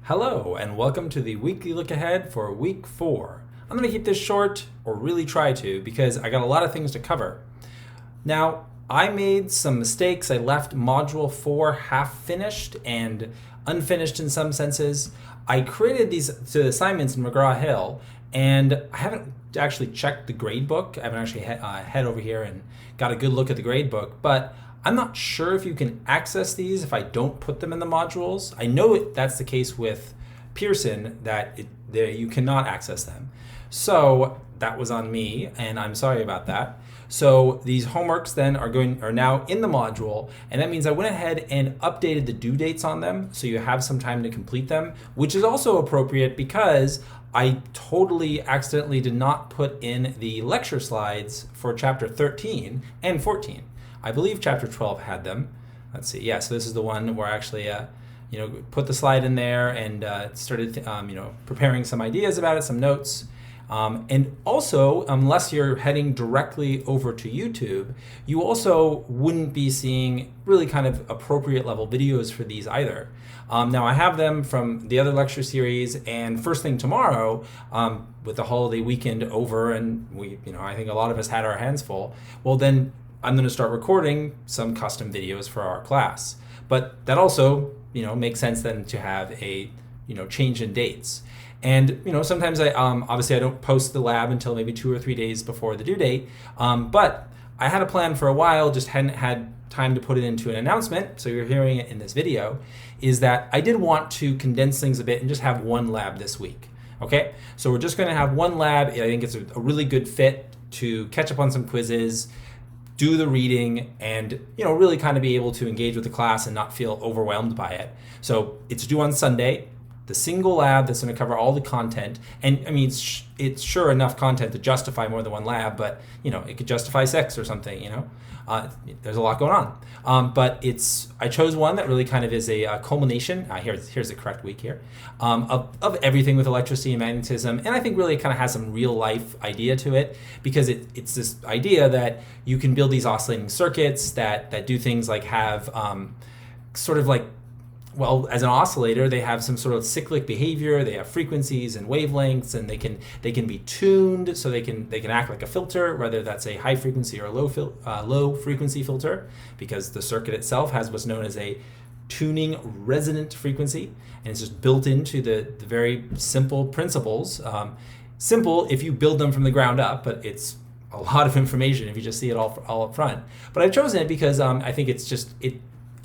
Hello, and welcome to the weekly look ahead for week 4. I'm going to keep this short, or really try to, because I got a lot of things to cover. Now, I made some mistakes. I left module 4 half finished and unfinished in some senses. I created these assignments in McGraw-Hill, and I haven't actually checked the grade book. I haven't actually head over here and got a good look at the grade book, but I'm not sure if you can access these if I don't put them in the modules. I know that's the case with Pearson, that you cannot access them. So that was on me, and I'm sorry about that. So these homeworks then are now in the module, and that means I went ahead and updated the due dates on them so you have some time to complete them, which is also appropriate because I totally accidentally did not put in the lecture slides for chapter 13 and 14. I believe chapter 12 had them. Let's see. Yeah, so this is the one where I actually put the slide in there and started preparing some ideas about it, some notes. And also, unless you're heading directly over to YouTube, you also wouldn't be seeing really kind of appropriate level videos for these either. Now I have them from the other lecture series, and first thing tomorrow, with the holiday weekend over, and I think a lot of us had our hands full. Well, then I'm going to start recording some custom videos for our class. But that also, makes sense then to have a, change in dates. And, sometimes obviously I don't post the lab until maybe 2 or 3 days before the due date. But I had a plan for a while, just hadn't had time to put it into an announcement. So you're hearing it in this video, is that I did want to condense things a bit and just have one lab this week. Okay, so we're just going to have one lab. I think it's a really good fit to catch up on some quizzes, do the reading, and really kind of be able to engage with the class and not feel overwhelmed by it. So it's due on Sunday, the single lab that's going to cover all the content. And I mean, it's sure enough content to justify more than one lab, but it could justify 6 or something. There's a lot going on. But I chose one that really kind of is a culmination. Here's the correct week here, of everything with electricity and magnetism. And I think really kind of has some real life idea to it, because it's this idea that you can build these oscillating circuits that do things like have sort of like, well, as an oscillator, they have some sort of cyclic behavior. They have frequencies and wavelengths, and they can be tuned so they can act like a filter, whether that's a high frequency or a low frequency filter, because the circuit itself has what's known as a tuning resonant frequency, and it's just built into the very simple principles. Simple if you build them from the ground up, but it's a lot of information if you just see it all up front. But I've chosen it because I think it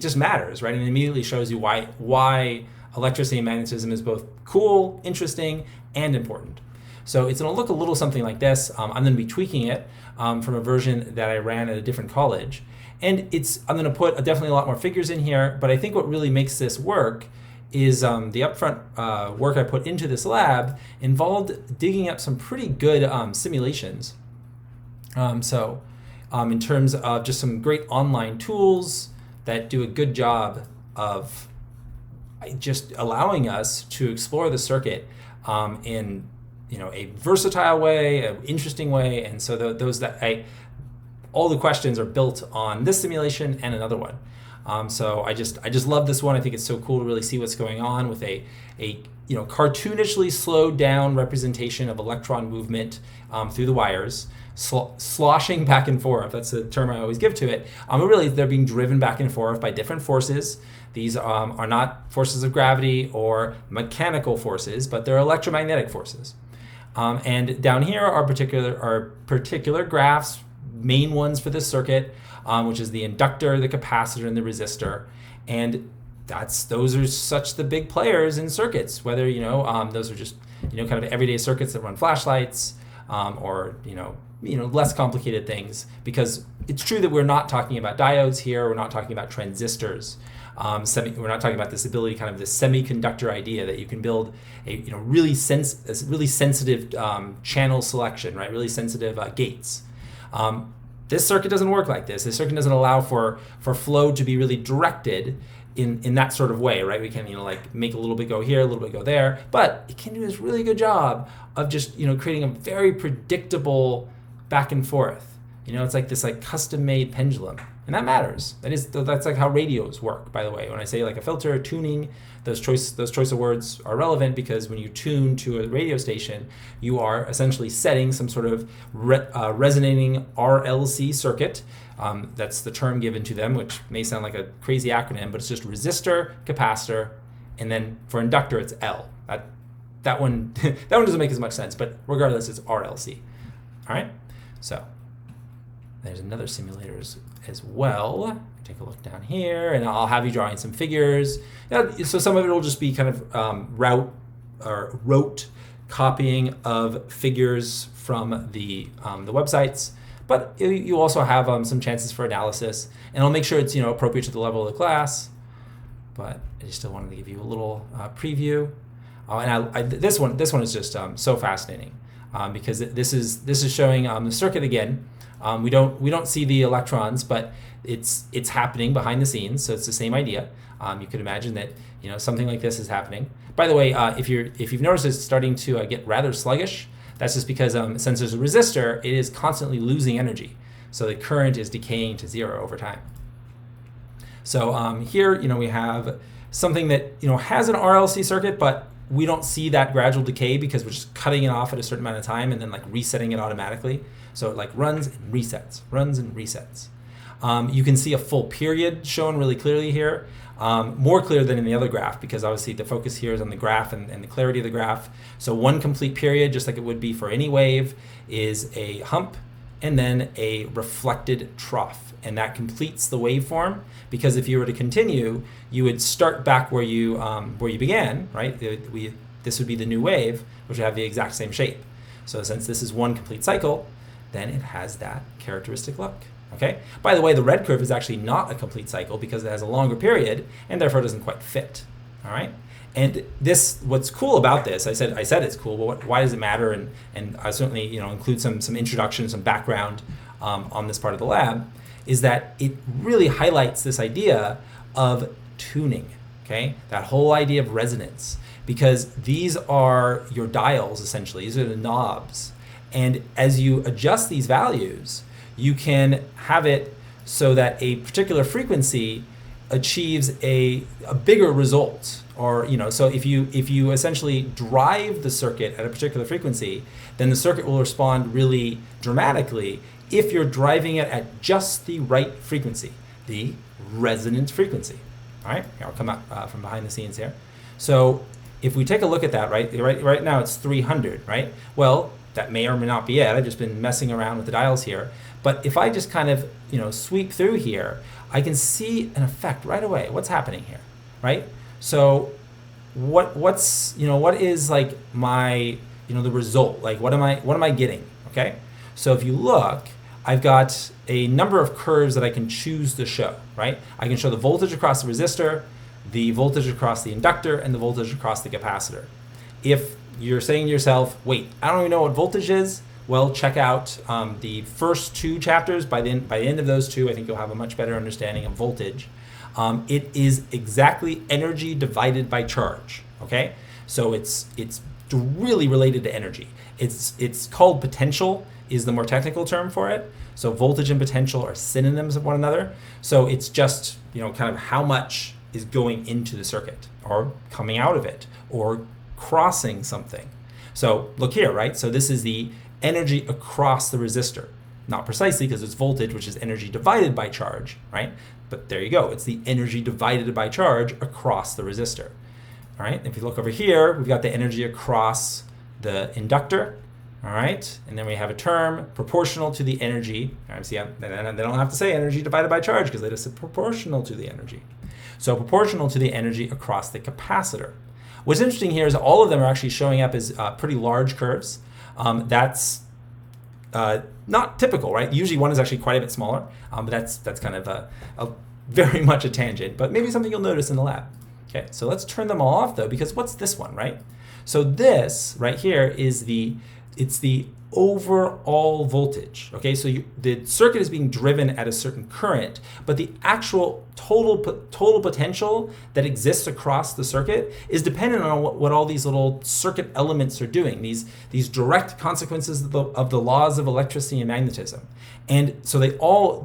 just matters, right? And it immediately shows you why electricity and magnetism is both cool, interesting, and important. So it's going to look a little something like this. I'm going to be tweaking it from a version that I ran at a different college. And I'm going to put definitely a lot more figures in here, but I think what really makes this work is the upfront work I put into this lab involved digging up some pretty good simulations. In terms of just some great online tools that do a good job of just allowing us to explore the circuit in a versatile way, an interesting way, and so all the questions are built on this simulation and another one. So I just love this one. I think it's so cool to really see what's going on with a cartoonishly slowed down representation of electron movement through the wires, sloshing back and forth. That's the term I always give to it. But really, they're being driven back and forth by different forces. These are not forces of gravity or mechanical forces, but they're electromagnetic forces. And down here are particular graphs, main ones for this circuit, which is the inductor, the capacitor, and the resistor. And those are such the big players in circuits, whether those are just kind of everyday circuits that run flashlights, or less complicated things, because it's true that we're not talking about diodes here. We're not talking about transistors. We're not talking about this ability, kind of this semiconductor idea that you can build a really sensitive channel selection, right? Really sensitive gates. This circuit doesn't work like this. This circuit doesn't allow for flow to be really directed in that sort of way, right? We can make a little bit go here, a little bit go there, but it can do this really good job of just creating a very predictable back and forth. You know, it's like this like custom-made pendulum, and that matters. That's like how radios work, by the way. When I say like a filter, tuning, those choice of words are relevant because when you tune to a radio station, you are essentially setting some sort of resonating RLC circuit. That's the term given to them, which may sound like a crazy acronym, but it's just resistor, capacitor, and then for inductor, it's L. That one that one doesn't make as much sense, but regardless, it's RLC. All right, so there's another simulator as well. Take a look down here, and I'll have you drawing some figures. So some of it will just be kind of rote copying of figures from the websites, but you also have some chances for analysis, and I'll make sure it's appropriate to the level of the class. But I still wanted to give you a little preview. And this one is just so fascinating because this is showing the circuit again. We don't see the electrons, but it's happening behind the scenes, so it's the same idea. You could imagine that something like this is happening. By the way, if you've noticed it's starting to get rather sluggish, that's just because since there's a resistor, it is constantly losing energy, so the current is decaying to zero over time. So here we have something that has an RLC circuit, but we don't see that gradual decay because we're just cutting it off at a certain amount of time and then like resetting it automatically. So it like runs and resets, runs and resets. You can see a full period shown really clearly here, more clear than in the other graph because obviously the focus here is on the graph and the clarity of the graph. So one complete period, just like it would be for any wave, is a hump and then a reflected trough. And that completes the waveform because if you were to continue, you would start back where you began, right? This would be the new wave, which would have the exact same shape. So since this is one complete cycle, then it has that characteristic look. Okay. By the way, the red curve is actually not a complete cycle because it has a longer period and therefore doesn't quite fit. All right. And what's cool about this, I said it's cool, but why does it matter? And I certainly include some introduction, some background on this part of the lab, is that it really highlights this idea of tuning. Okay, that whole idea of resonance, because these are your dials essentially. These are the knobs, and as you adjust these values, you can have it so that a particular frequency achieves a bigger result. Or so if you essentially drive the circuit at a particular frequency, then the circuit will respond really dramatically if you're driving it at just the right frequency, the resonance frequency. All right, here, I'll come out from behind the scenes here. So if we take a look at that, right now it's 300, right? Well, that may or may not be it. I've just been messing around with the dials here. But if I just kind of sweep through here, I can see an effect right away. What's happening here, right? So what is like my the result? Like what am I getting? Okay, so if you look, I've got a number of curves that I can choose to show, right? I can show the voltage across the resistor, the voltage across the inductor, and the voltage across the capacitor. If you're saying to yourself, wait, I don't even know what voltage is, well, check out the first two chapters. By the end of those two, I think you'll have a much better understanding of voltage. It is exactly energy divided by charge, okay? So it's really related to energy. It's called potential, is the more technical term for it. So voltage and potential are synonyms of one another. So it's just, kind of how much is going into the circuit or coming out of it or crossing something. So look here, right? So this is the energy across the resistor. Not precisely because it's voltage, which is energy divided by charge, right? But there you go. It's the energy divided by charge across the resistor. All right. If you look over here, we've got the energy across the inductor. All right. And then we have a term proportional to the energy. All right, see, they don't have to say energy divided by charge because they just say proportional to the energy. So proportional to the energy across the capacitor. What's interesting here is all of them are actually showing up as pretty large curves. That's not typical, right? Usually one is actually quite a bit smaller, but that's kind of a very much a tangent, but maybe something you'll notice in the lab. Okay, so let's turn them all off though, because what's this one, right? So this right here is the overall voltage. Okay, so the circuit is being driven at a certain current, but the actual total potential that exists across the circuit is dependent on what all these little circuit elements are doing, these direct consequences of the laws of electricity and magnetism. And so they all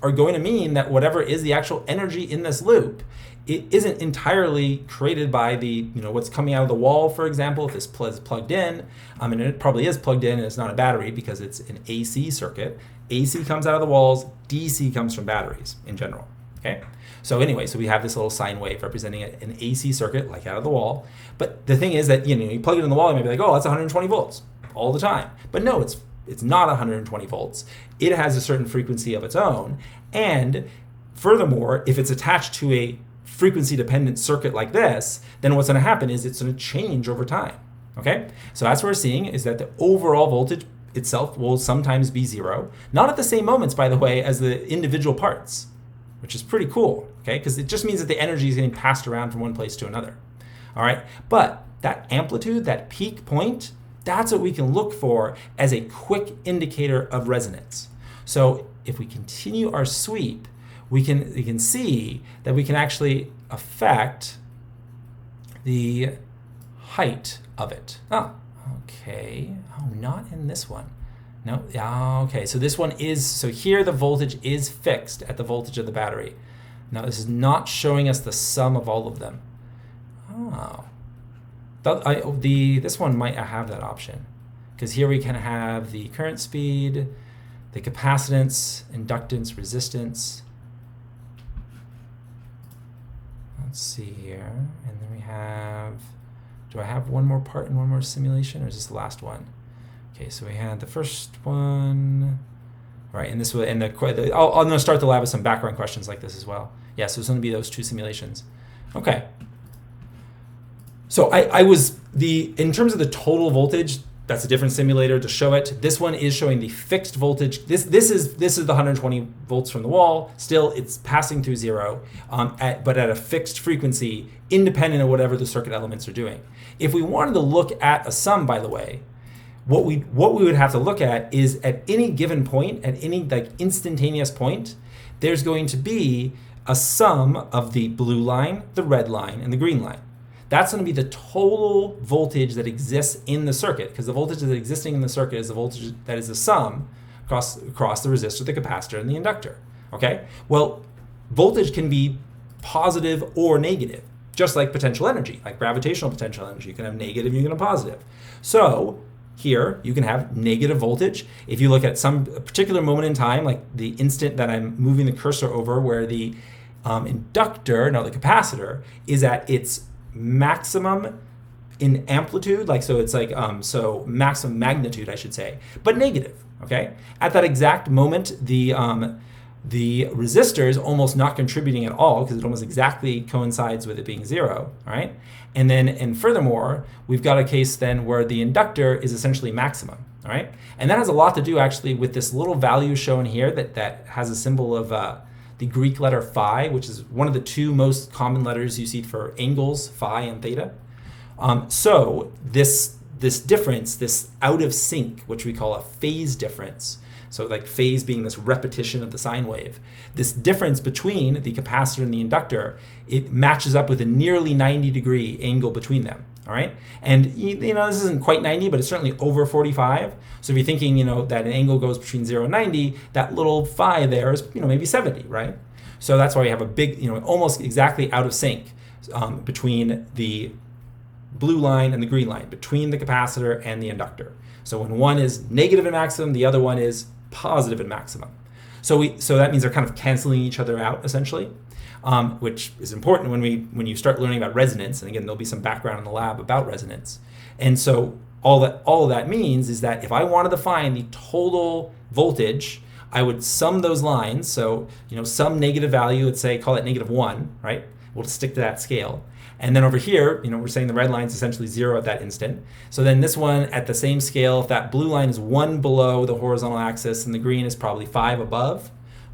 are going to mean that whatever is the actual energy in this loop, it isn't entirely created by what's coming out of the wall, for example, if this is plugged in. And it probably is plugged in and it's not a battery because it's an AC circuit. AC comes out of the walls, DC comes from batteries in general. Okay. So anyway, so we have this little sine wave representing an AC circuit, like out of the wall. But the thing is that you plug it in the wall, you might be like, oh, that's 120 volts all the time. But no, it's not 120 volts. It has a certain frequency of its own. And furthermore, if it's attached to a frequency-dependent circuit like this, then what's going to happen is it's going to change over time. Okay, so that's what we're seeing is that the overall voltage itself will sometimes be zero, not at the same moments, by the way, as the individual parts, which is pretty cool. Okay, because it just means that the energy is getting passed around from one place to another. All right, but that amplitude, that peak point, that's what we can look for as a quick indicator of resonance. So if we continue our sweep, we can see that we can actually affect the height of it. Oh, okay. Oh, not in this one. No, yeah, okay. So this one is, so here the voltage is fixed at the voltage of the battery. Now this is not showing us the sum of all of them. Oh. This one might have that option because here we can have the current speed, the capacitance, inductance, resistance. Let's see here, and then we have, do I have one more part and one more simulation, or is this the last one? Okay, so we had the first one, right, and this was, and I'm going to start the lab with some background questions like this as well. Yeah, so it's going to be those two simulations. Okay. So in terms of the total voltage, that's a different simulator to show it. This one is showing the fixed voltage. This is the 120 volts from the wall. Still, it's passing through zero, but at a fixed frequency, independent of whatever the circuit elements are doing. If we wanted to look at a sum, by the way, what we would have to look at is at any given point, at any instantaneous point, there's going to be a sum of the blue line, the red line, and the green line. That's going to be the total voltage that exists in the circuit, because the voltage that's existing in the circuit is the voltage that is the sum across the resistor, the capacitor, and the inductor. Okay? Well, voltage can be positive or negative, just like potential energy, like gravitational potential energy. You can have negative, you can have positive. So here, you can have negative voltage. If you look at some particular moment in time, like the instant that I'm moving the cursor over where the the capacitor is at its maximum in amplitude, so maximum magnitude, I should say, but negative. Okay, at that exact moment, the resistor is almost not contributing at all because it almost exactly coincides with it being zero. All right, and furthermore, we've got a case then where the inductor is essentially maximum. All right, and that has a lot to do actually with this little value shown here that has a symbol of the Greek letter phi, which is one of the two most common letters you see for angles, phi and theta. So this difference, this out of sync, which we call a phase difference, so like phase being this repetition of the sine wave, this difference between the capacitor and the inductor, it matches up with a nearly 90-degree angle between them. All right, and this isn't quite 90, but it's certainly over 45. So if you're thinking, that an angle goes between 0 and 90, that little phi there is, maybe 70, right? So that's why we have a big, almost exactly out of sync between the blue line and the green line, between the capacitor and the inductor. So when one is negative in maximum, the other one is positive in maximum. So that means they're kind of canceling each other out essentially. Which is important when you start learning about resonance. And again, there'll be some background in the lab about resonance. And so all of that means is that if I wanted to find the total voltage, I would sum those lines. So, some negative value, let's say, call it -1, right? We'll stick to that scale. And then over here, we're saying the red line is essentially 0 at that instant. So then this one at the same scale, if that blue line is 1 below the horizontal axis and the green is probably 5 above,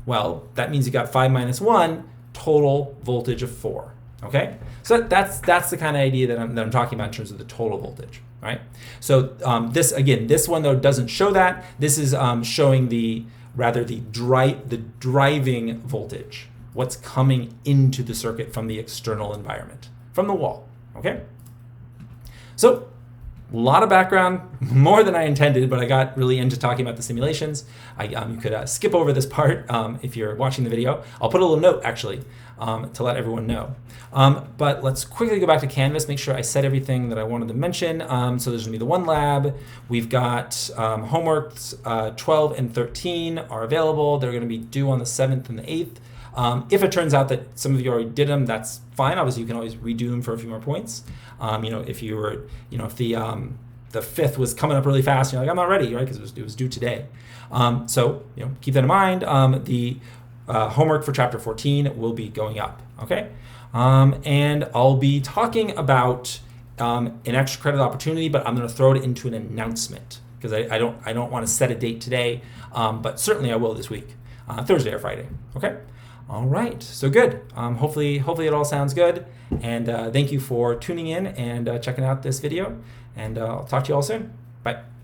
well, that means you got 5 minus 1, total voltage of 4. Okay, so that's the kind of idea that I'm talking about in terms of the total voltage. All right. So this one though doesn't show that. This is showing the driving voltage, what's coming into the circuit from the external environment, from the wall. Okay. So a lot of background, more than I intended, but I got really into talking about the simulations. You could skip over this part if you're watching the video. I'll put a little note actually to let everyone know. But let's quickly go back to Canvas, make sure I said everything that I wanted to mention. So there's gonna be the one lab. We've got homeworks 12 and 13 are available. They're gonna be due on the 7th and the 8th. If it turns out that some of you already did them, that's fine. Obviously, you can always redo them for a few more points. If you were, if the 5th was coming up really fast, you're like, I'm not ready, right? Because it was due today. So keep that in mind. The homework for chapter 14 will be going up. Okay, and I'll be talking about an extra credit opportunity, but I'm going to throw it into an announcement because I don't want to set a date today, but certainly I will this week, Thursday or Friday. Okay. All right, so good. Hopefully it all sounds good. And thank you for tuning in and checking out this video. And I'll talk to you all soon. Bye.